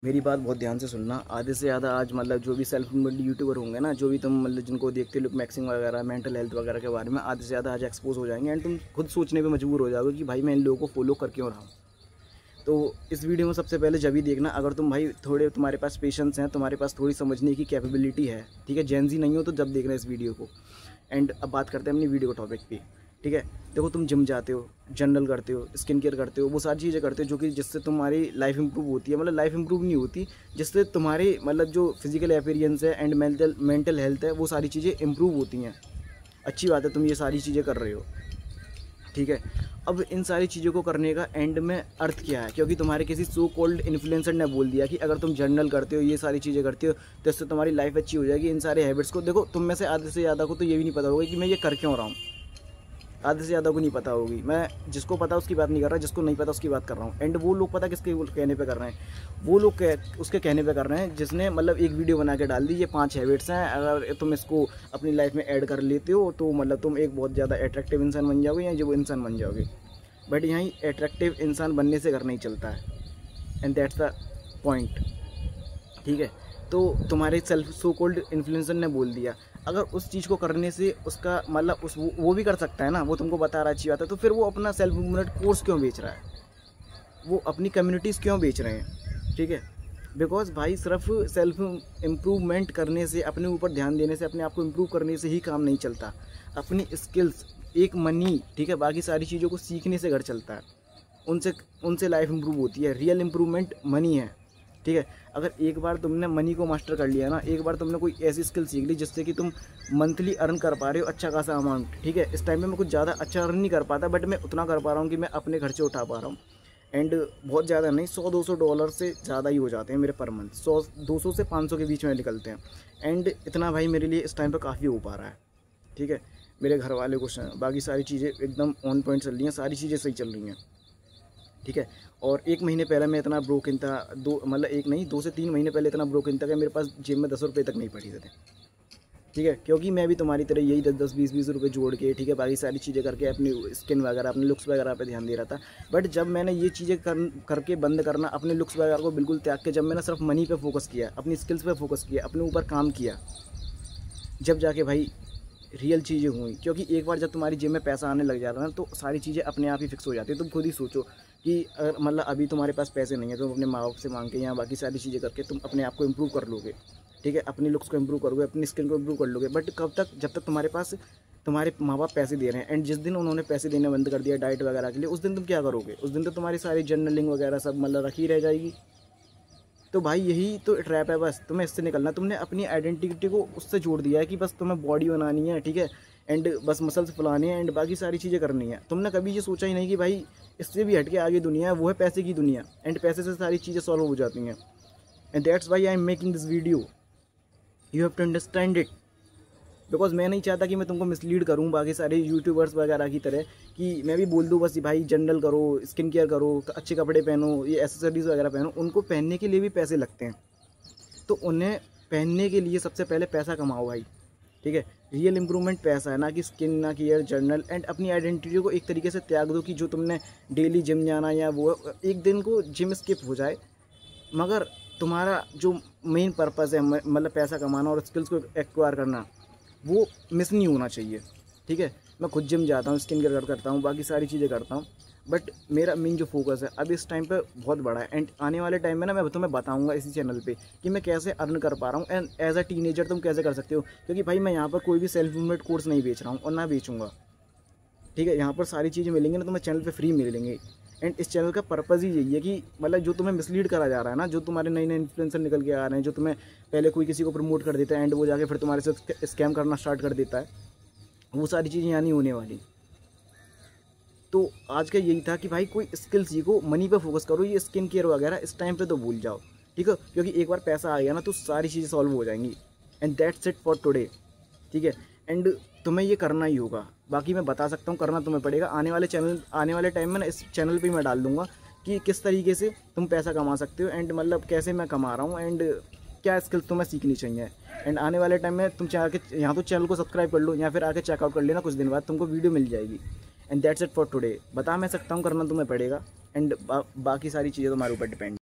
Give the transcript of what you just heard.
मेरी बात बहुत ध्यान से सुनना। आधे से ज़्यादा आज मतलब जो भी सेल्फ मेड यूट्यूबर होंगे ना, जो भी तुम मतलब जिनको देखते हो लुक मैक्सिंग वगैरह मेंटल हेल्थ वगैरह के बारे में, आधे से ज़्यादा आज एक्सपोज हो जाएंगे एंड तुम खुद सोचने पे मजबूर हो जाओगे कि भाई मैं इन लोगों को फॉलो कर क्यों रहा हूँ। तो इस वीडियो में सबसे पहले जब भी देखना, अगर तुम भाई थोड़े तुम्हारे पास पेशेंस हैं, तुम्हारे पास थोड़ी समझने की कैपेबिलिटी है, ठीक है, जेंजी नहीं हो तो जब देखना इस वीडियो को। एंड अब बात करते हैं अपनी वीडियो के टॉपिक पे, ठीक है। देखो, तुम जिम जाते हो, जनरल करते हो, स्किन केयर करते हो, वो सारी चीज़ें करते हो जो कि जिससे तुम्हारी लाइफ इंप्रूव होती है। मतलब लाइफ इंप्रूव नहीं होती, जिससे तुम्हारी मतलब जो फिजिकल अपीयरेंस है एंड मेंटल हेल्थ है, वो सारी चीज़ें इंप्रूव होती हैं। अच्छी बात है, तुम ये सारी चीज़ें कर रहे हो, ठीक है। अब इन सारी चीज़ों को करने का एंड में अर्थ क्या है? क्योंकि तुम्हारे किसी सो कॉल्ड इन्फ्लुएंसर ने बोल दिया कि अगर तुम जर्नल करते हो, ये सारी चीज़ें करते हो, तो इससे तुम्हारी लाइफ अच्छी हो जाएगी। इन सारे हैबिट्स को देखो, तुम में से आधे से ज़्यादा को तो ये भी नहीं पता होगा कि मैं ये कर क्यों रहा हूँ। आधे से ज़्यादा को नहीं पता होगी। मैं जिसको पता उसकी बात नहीं कर रहा, जिसको नहीं पता उसकी बात कर रहा हूँ। एंड वो लोग पता किसके कहने पे कर रहे हैं? वो लोग उसके कहने पे कर रहे हैं जिसने मतलब एक वीडियो बना के डाल दी, ये 5 हैबिट्स हैं, अगर तुम इसको अपनी लाइफ में ऐड कर लेते हो तो मतलब तुम एक बहुत ज़्यादा अट्रैक्टिव इंसान बन जाओगे या जो इंसान बन जाओगे। बट यहाँ अट्रैक्टिव इंसान बनने से घर नहीं चलता है, एंड दैट्स द पॉइंट, ठीक है। तो तुम्हारे सेल्फ सो कॉल्ड इन्फ्लुएंसर ने बोल दिया, अगर उस चीज़ को करने से उसका मतलब उस वो भी कर सकता है ना, वो तुमको बता रहा है, अच्छी बात है, तो फिर वो अपना सेल्फ इम्प्रूवमेंट कोर्स क्यों बेच रहा है? वो अपनी कम्युनिटीज़ क्यों बेच रहे हैं? ठीक है, बिकॉज भाई सिर्फ सेल्फ इम्प्रूवमेंट करने से, अपने ऊपर ध्यान देने से, अपने आप को इम्प्रूव करने से ही काम नहीं चलता। अपनी स्किल्स, एक मनी, ठीक है, बाकी सारी चीज़ों को सीखने से घर चलता है। उनसे उनसे लाइफ इम्प्रूव होती है। रियल इम्प्रूवमेंट मनी है, ठीक है। अगर एक बार तुमने मनी को मास्टर कर लिया ना, एक बार तुमने कोई ऐसी स्किल सीख ली जिससे कि तुम मंथली अर्न कर पा रहे हो अच्छा खासा अमाउंट, ठीक है। इस टाइम पे मैं कुछ ज़्यादा अच्छा अर्न नहीं कर पाता, बट मैं उतना कर पा रहा हूँ कि मैं अपने खर्चे उठा पा रहा हूँ। एंड बहुत ज़्यादा नहीं, $100-200 से ज़्यादा ही हो जाते हैं मेरे पर मंथ। 100-200 से 500 के बीच में निकलते हैं। एंड इतना भाई मेरे लिए इस टाइम पर काफ़ी हो पा रहा है, ठीक है। मेरे घर वाले खुश हैं, बाकी सारी चीज़ें एकदम ऑन पॉइंट चल रही हैं, सारी चीज़ें सही चल रही हैं, ठीक है। और 1 महीने पहले मैं इतना ब्रोकन था, दो मतलब एक नहीं 2 से 3 महीने पहले इतना ब्रोकन था कि मेरे पास जेब में 10 रुपये तक नहीं पड़ी थे, ठीक है। क्योंकि मैं भी तुम्हारी तरह यही 10-10, 20-20 रुपये जोड़ के, ठीक है, बाकी सारी चीज़ें करके अपनी स्किन वगैरह, अपने लुक्स वगैरह पे ध्यान दे रहा था। बट जब मैंने ये चीज़ें करके बंद करना, अपने लुक्स वगैरह को बिल्कुल त्याग के, जब मैंने सिर्फ मनी पे फोकस किया, अपनी स्किल्स पे फोकस किया, अपने ऊपर काम किया, जब जाके भाई रियल चीज़ें हुई। क्योंकि एक बार जब तुम्हारी जेब में पैसा आने लग जाता है ना, तो सारी चीज़ें अपने आप ही फिक्स हो जाती है। तुम खुद ही सोचो कि अगर मतलब अभी तुम्हारे पास पैसे नहीं है, तुम अपने माँ बाप से मांग के या बाकी सारी चीज़ें करके तुम अपने आप को इम्प्रूव कर लोगे, ठीक है, अपनी लुक्स को इम्प्रूव करोगे, अपनी स्किन को इम्प्रूव कर लोगे। बट कब तक? जब तक तुम्हारे पास तुम्हारे माँ बाप पैसे दे रहे हैं। एंड जिस दिन उन्होंने पैसे देना बंद कर दिया डाइट वगैरह के लिए, उस दिन तुम क्या करोगे? उस दिन तो तुम्हारी सारी जर्नलिंग वगैरह सब मतलब रखी रह जाएगी। तो भाई यही तो ट्रैप है, बस तुम्हें इससे निकलना। तुमने अपनी आइडेंटिटी को उससे जोड़ दिया है कि बस तुम्हें बॉडी बनानी है, ठीक है, एंड बस मसल्स फुलाने हैं एंड बाकी सारी चीज़ें करनी है। तुमने कभी ये सोचा ही नहीं कि भाई इससे भी हटके आगे दुनिया है, वो है पैसे की दुनिया। एंड पैसे से सारी चीज़ें सॉल्व हो जाती हैं। And that's why I am making this video, you have to understand it. Because मैं नहीं चाहता कि मैं तुमको मिसलीड करूँ बाकी सारे यूट्यूबर्स वगैरह की तरह, कि मैं भी बोल दूँ बस भाई जनरल करो, स्किन केयर करो, अच्छे कपड़े पहनो, ये एसेसरीज वगैरह पहनो। उनको पहनने के लिए भी पैसे लगते हैं, तो उन्हें पहनने के लिए सबसे पहले पैसा कमाओ भाई, ठीक है। रियल इंप्रूवमेंट पैसा है, ना कि स्किन, ना कि एयर जर्नल। एंड अपनी आइडेंटिटी को एक तरीके से त्याग दो कि जो तुमने डेली जिम जाना या वो एक दिन को जिम स्किप हो जाए, मगर तुम्हारा जो मेन पर्पज़ है मतलब पैसा कमाना और स्किल्स को एक्वायर करना, वो मिस नहीं होना चाहिए, ठीक है। मैं खुद जिम जाता हूँ, स्किन केयर करता हूँ, बाकी सारी चीज़ें करता हूँ, बट मेरा मेन जो फोकस है अब इस टाइम पे बहुत बड़ा है। एंड आने वाले टाइम में ना मैं तुम्हें बताऊंगा इसी चैनल पे कि मैं कैसे अर्न कर पा रहा हूँ। एंड एज अ टीनेजर तुम कैसे कर सकते हो, क्योंकि भाई मैं यहाँ पर कोई भी सेल्फ इम्प्रूवमेंट कोर्स नहीं बेच रहा हूँ और ना बेचूंगा, ठीक है। यहाँ पर सारी चीज़ें मिलेंगी ना, तुम्हें चैनल पे फ्री मिलेंगे। एंड इस चैनल का पर्पज़ ही यही है कि मतलब जो तुम्हें मिसलीड करा जा रहा है ना, जो तुम्हारे नए नए इन्फ्लुएंसर निकल के आ रहे हैं, जो तुम्हें पहले कोई किसी को प्रमोट कर देता है एंड वो जाके फिर तुम्हारे से स्कैम करना स्टार्ट कर देता है, वो सारी चीज़ें यहाँ नहीं होने वाली। तो आज का यही था कि भाई कोई स्किल सीखो, मनी पे फोकस करो, ये स्किन केयर वगैरह इस टाइम पे तो भूल जाओ, ठीक है। क्योंकि एक बार पैसा आ गया ना तो सारी चीज़ें सॉल्व हो जाएंगी। And that's it for today, ठीक है। एंड तुम्हें ये करना ही होगा, बाकी मैं बता सकता हूँ, करना तुम्हें पड़ेगा। आने वाले टाइम में ना इस चैनल पर मैं डाल दूँगा कि किस तरीके से तुम पैसा कमा सकते हो, एंड मतलब कैसे मैं कमा रहा हूँ, एंड क्या स्किल्स तुम्हें सीखनी चाहिए। एंड आने वाले टाइम में तुम चाह के यहाँ तो चैनल को सब्सक्राइब कर लो या फिर आके चेकआउट कर लेना, कुछ दिन बाद तुमको वीडियो मिल जाएगी। And that's it for today. बता मैं सकता हूँ, करना तुम्हें पड़ेगा। एंड बाकी सारी चीज़ें तुम्हारे ऊपर डिपेंड।